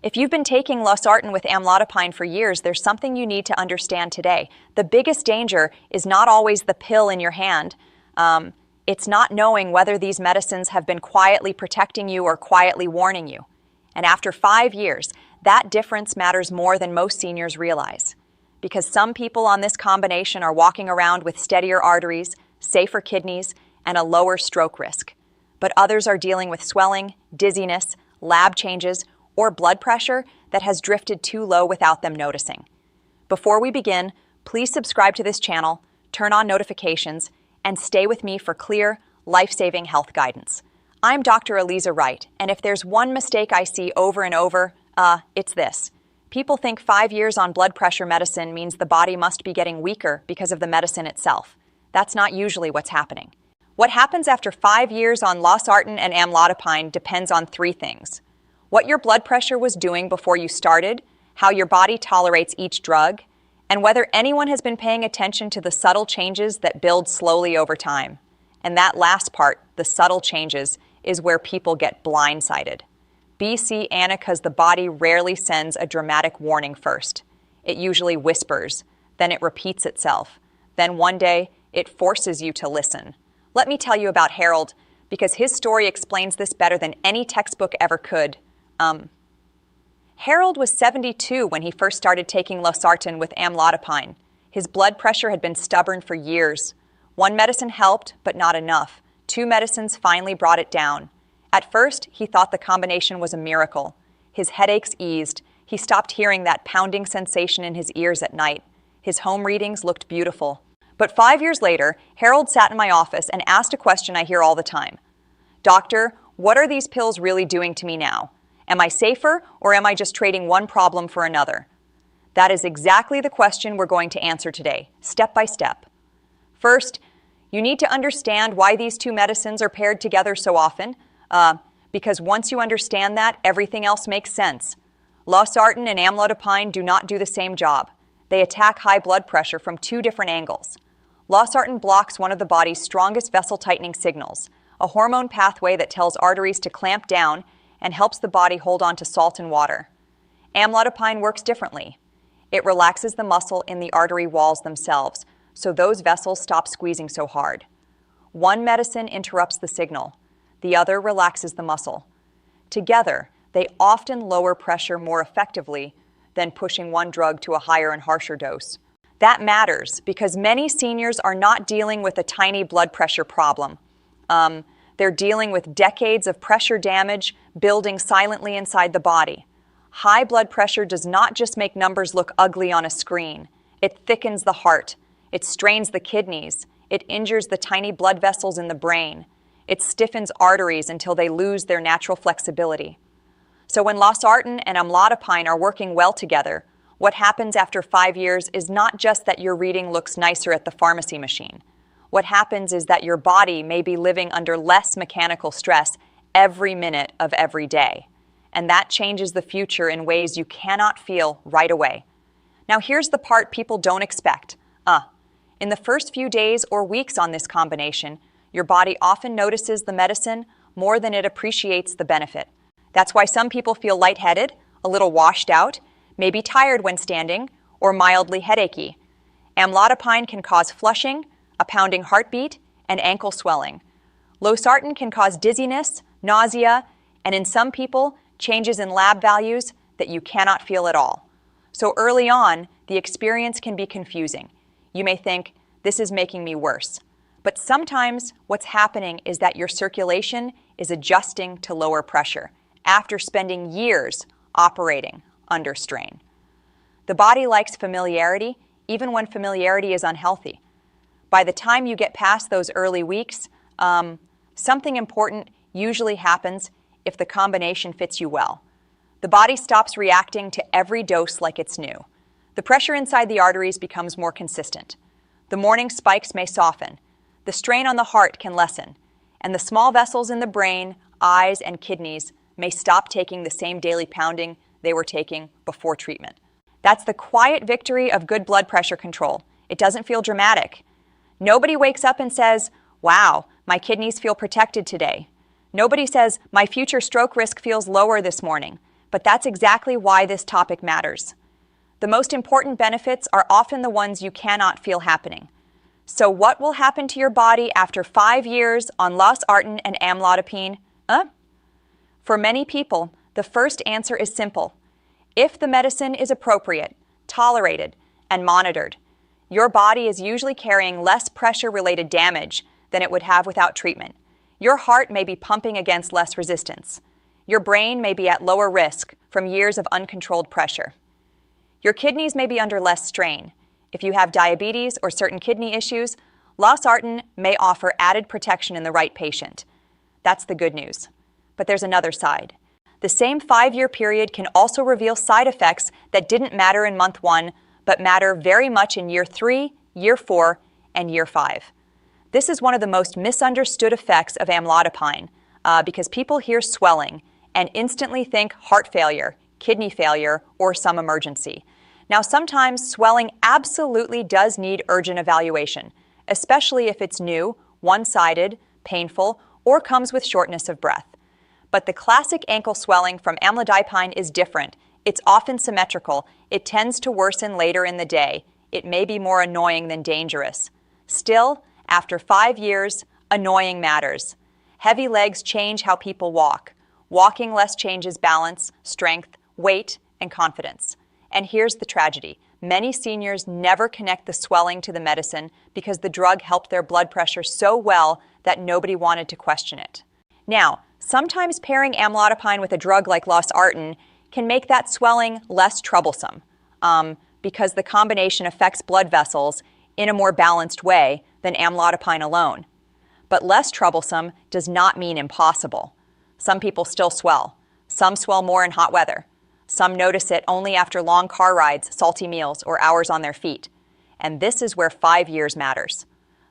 If you've been taking losartan with amlodipine for years, there's something you need to understand today. The biggest danger is not always the pill in your hand. It's not knowing whether these medicines have been quietly protecting you or quietly warning you. And after 5 years, that difference matters more than most seniors realize. Because some people on this combination are walking around with steadier arteries, safer kidneys, and a lower stroke risk. But others are dealing with swelling, dizziness, lab changes, or blood pressure that has drifted too low without them noticing. Before we begin, please subscribe to this channel, turn on notifications, and stay with me for clear, life-saving health guidance. I'm Dr. Eliza Wright, and if there's one mistake I see over and over, it's this. People think 5 years on blood pressure medicine means the body must be getting weaker because of the medicine itself. That's not usually what's happening. What happens after 5 years on losartan and amlodipine depends on 3 things. What your blood pressure was doing before you started, how your body tolerates each drug, and whether anyone has been paying attention to the subtle changes that build slowly over time. And that last part, the subtle changes, is where people get blindsided. BC Anika's the body rarely sends a dramatic warning first. It usually whispers, then it repeats itself. Then one day, it forces you to listen. Let me tell you about Harold, because his story explains this better than any textbook ever could. Harold was 72 when he first started taking losartan with amlodipine. His blood pressure had been stubborn for years. One medicine helped, but not enough. 2 medicines finally brought it down. At first, he thought the combination was a miracle. His headaches eased. He stopped hearing that pounding sensation in his ears at night. His home readings looked beautiful. But 5 years later, Harold sat in my office and asked a question I hear all the time. Doctor, what are these pills really doing to me now? Am I safer, or am I just trading one problem for another? That is exactly the question we're going to answer today, step by step. First, you need to understand why these 2 medicines are paired together so often, because once you understand that, everything else makes sense. Losartan and amlodipine do not do the same job. They attack high blood pressure from 2 different angles. Losartan blocks one of the body's strongest vessel tightening signals, a hormone pathway that tells arteries to clamp down and helps the body hold on to salt and water. Amlodipine works differently. It relaxes the muscle in the artery walls themselves, so those vessels stop squeezing so hard. One medicine interrupts the signal. The other relaxes the muscle. Together, they often lower pressure more effectively than pushing one drug to a higher and harsher dose. That matters because many seniors are not dealing with a tiny blood pressure problem. They're dealing with decades of pressure damage building silently inside the body. High blood pressure does not just make numbers look ugly on a screen. It thickens the heart. It strains the kidneys. It injures the tiny blood vessels in the brain. It stiffens arteries until they lose their natural flexibility. So when losartan and amlodipine are working well together, what happens after 5 years is not just that your reading looks nicer at the pharmacy machine. What happens is that your body may be living under less mechanical stress every minute of every day. And that changes the future in ways you cannot feel right away. Now here's the part people don't expect. In the first few days or weeks on this combination, your body often notices the medicine more than it appreciates the benefit. That's why some people feel lightheaded, a little washed out, maybe tired when standing, or mildly headachy. Amlodipine can cause flushing, a pounding heartbeat, and ankle swelling. Losartan can cause dizziness, nausea, and in some people, changes in lab values that you cannot feel at all. So early on, the experience can be confusing. You may think, this is making me worse. But sometimes what's happening is that your circulation is adjusting to lower pressure after spending years operating under strain. The body likes familiarity, even when familiarity is unhealthy. By the time you get past those early weeks, something important usually happens if the combination fits you well. The body stops reacting to every dose like it's new. The pressure inside the arteries becomes more consistent. The morning spikes may soften. The strain on the heart can lessen. And the small vessels in the brain, eyes, and kidneys may stop taking the same daily pounding they were taking before treatment. That's the quiet victory of good blood pressure control. It doesn't feel dramatic. Nobody wakes up and says, wow, my kidneys feel protected today. Nobody says, my future stroke risk feels lower this morning. But that's exactly why this topic matters. The most important benefits are often the ones you cannot feel happening. So what will happen to your body after 5 years on losartan and amlodipine? For many people, the first answer is simple. If the medicine is appropriate, tolerated, and monitored, your body is usually carrying less pressure-related damage than it would have without treatment. Your heart may be pumping against less resistance. Your brain may be at lower risk from years of uncontrolled pressure. Your kidneys may be under less strain. If you have diabetes or certain kidney issues, losartan may offer added protection in the right patient. That's the good news. But there's another side. The same 5-year period can also reveal side effects that didn't matter in month 1, but matter very much in year 3, year 4, and year 5. This is one of the most misunderstood effects of amlodipine because people hear swelling and instantly think heart failure, kidney failure, or some emergency. Now, sometimes swelling absolutely does need urgent evaluation, especially if it's new, one-sided, painful, or comes with shortness of breath. But the classic ankle swelling from amlodipine is different. It's often symmetrical. It tends to worsen later in the day. It may be more annoying than dangerous. Still, after 5 years, annoying matters. Heavy legs change how people walk. Walking less changes balance, strength, weight, and confidence. And here's the tragedy. Many seniors never connect the swelling to the medicine because the drug helped their blood pressure so well that nobody wanted to question it. Now, sometimes pairing amlodipine with a drug like losartan can make that swelling less troublesome because the combination affects blood vessels in a more balanced way than amlodipine alone. But less troublesome does not mean impossible. Some people still swell. Some swell more in hot weather. Some notice it only after long car rides, salty meals, or hours on their feet. And this is where 5 years matters.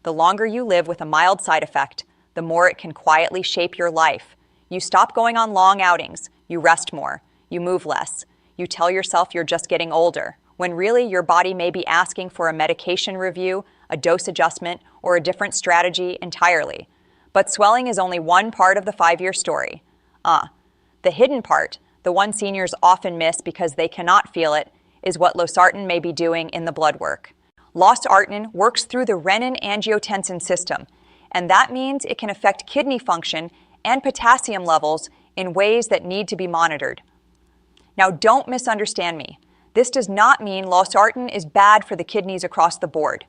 The longer you live with a mild side effect, the more it can quietly shape your life. You stop going on long outings. You rest more. You move less. You tell yourself you're just getting older, when really your body may be asking for a medication review, a dose adjustment, or a different strategy entirely. But swelling is only one part of the 5-year story. The hidden part, the one seniors often miss because they cannot feel it, is what losartan may be doing in the blood work. Losartan works through the renin-angiotensin system, and that means it can affect kidney function and potassium levels in ways that need to be monitored. Now, don't misunderstand me. This does not mean losartan is bad for the kidneys across the board.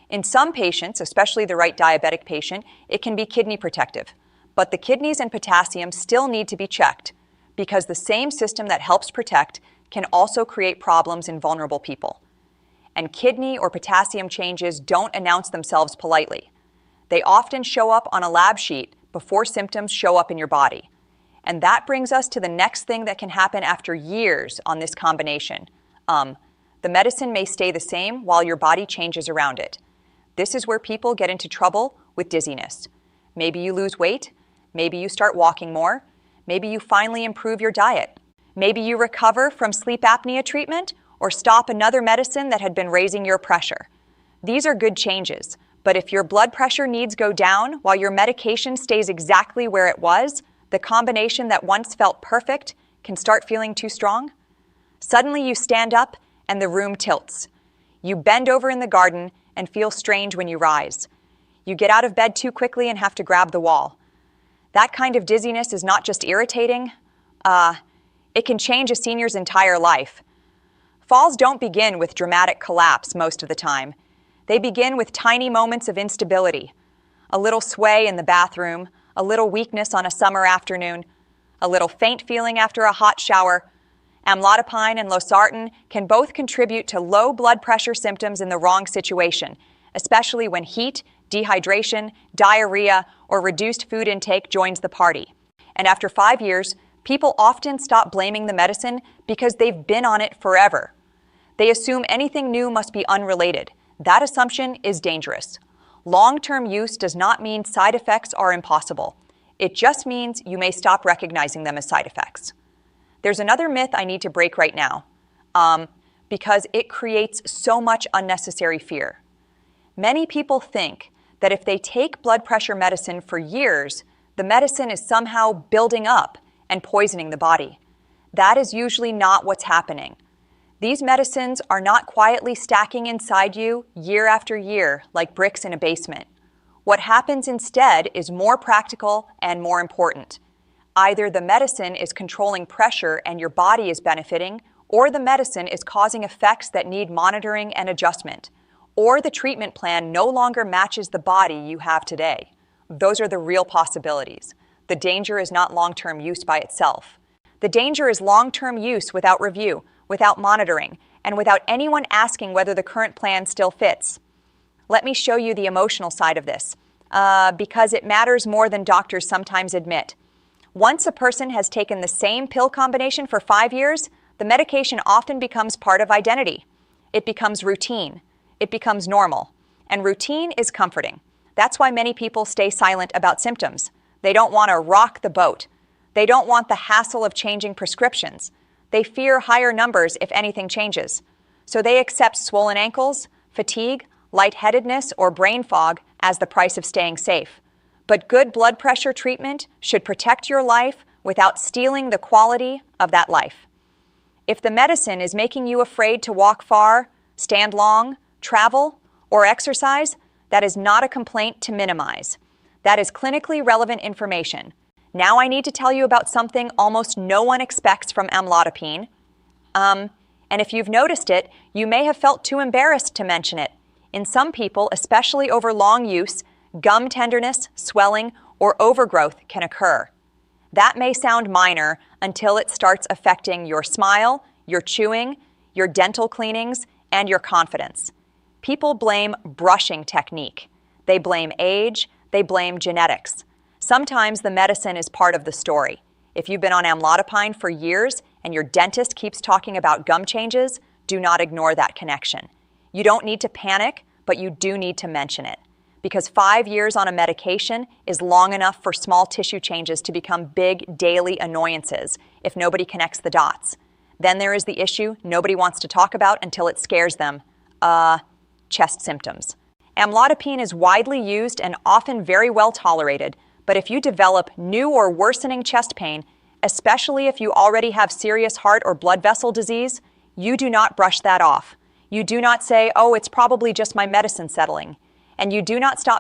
In some patients, especially the right diabetic patient, it can be kidney protective. But the kidneys and potassium still need to be checked because the same system that helps protect can also create problems in vulnerable people. And kidney or potassium changes don't announce themselves politely. They often show up on a lab sheet before symptoms show up in your body. And that brings us to the next thing that can happen after years on this combination. The medicine may stay the same while your body changes around it. This is where people get into trouble with dizziness. Maybe you lose weight. Maybe you start walking more. Maybe you finally improve your diet. Maybe you recover from sleep apnea treatment or stop another medicine that had been raising your pressure. These are good changes, but if your blood pressure needs go down while your medication stays exactly where it was, the combination that once felt perfect can start feeling too strong. Suddenly you stand up and the room tilts. You bend over in the garden and feel strange when you rise. You get out of bed too quickly and have to grab the wall. That kind of dizziness is not just irritating, it can change a senior's entire life. Falls don't begin with dramatic collapse most of the time. They begin with tiny moments of instability. A little sway in the bathroom, a little weakness on a summer afternoon, a little faint feeling after a hot shower. Amlodipine and losartan can both contribute to low blood pressure symptoms in the wrong situation, especially when heat, dehydration, diarrhea, or reduced food intake joins the party. And after 5 years, people often stop blaming the medicine because they've been on it forever. They assume anything new must be unrelated. That assumption is dangerous. Long-term use does not mean side effects are impossible. It just means you may stop recognizing them as side effects. There's another myth I need to break right now because it creates so much unnecessary fear. Many people think that if they take blood pressure medicine for years, the medicine is somehow building up and poisoning the body. That is usually not what's happening. These medicines are not quietly stacking inside you year after year like bricks in a basement. What happens instead is more practical and more important. Either the medicine is controlling pressure and your body is benefiting, or the medicine is causing effects that need monitoring and adjustment, or the treatment plan no longer matches the body you have today. Those are the real possibilities. The danger is not long-term use by itself. The danger is long-term use without review, without monitoring, and without anyone asking whether the current plan still fits. Let me show you the emotional side of this, because it matters more than doctors sometimes admit. Once a person has taken the same pill combination for 5 years, the medication often becomes part of identity. It becomes routine. It becomes normal. And routine is comforting. That's why many people stay silent about symptoms. They don't want to rock the boat. They don't want the hassle of changing prescriptions. They fear higher numbers if anything changes. So they accept swollen ankles, fatigue, lightheadedness, or brain fog as the price of staying safe. But good blood pressure treatment should protect your life without stealing the quality of that life. If the medicine is making you afraid to walk far, stand long, travel, or exercise, that is not a complaint to minimize. That is clinically relevant information. Now I need to tell you about something almost no one expects from amlodipine. And if you've noticed it, you may have felt too embarrassed to mention it. In some people, especially over long use, gum tenderness, swelling, or overgrowth can occur. That may sound minor until it starts affecting your smile, your chewing, your dental cleanings, and your confidence. People blame brushing technique. They blame age. They blame genetics. Sometimes the medicine is part of the story. If you've been on amlodipine for years and your dentist keeps talking about gum changes, do not ignore that connection. You don't need to panic, but you do need to mention it. Because 5 years on a medication is long enough for small tissue changes to become big daily annoyances if nobody connects the dots. Then there is the issue nobody wants to talk about until it scares them. Chest symptoms. Amlodipine is widely used and often very well tolerated, but if you develop new or worsening chest pain, especially if you already have serious heart or blood vessel disease, you do not brush that off. You do not say, oh, it's probably just my medicine settling. And you do not stop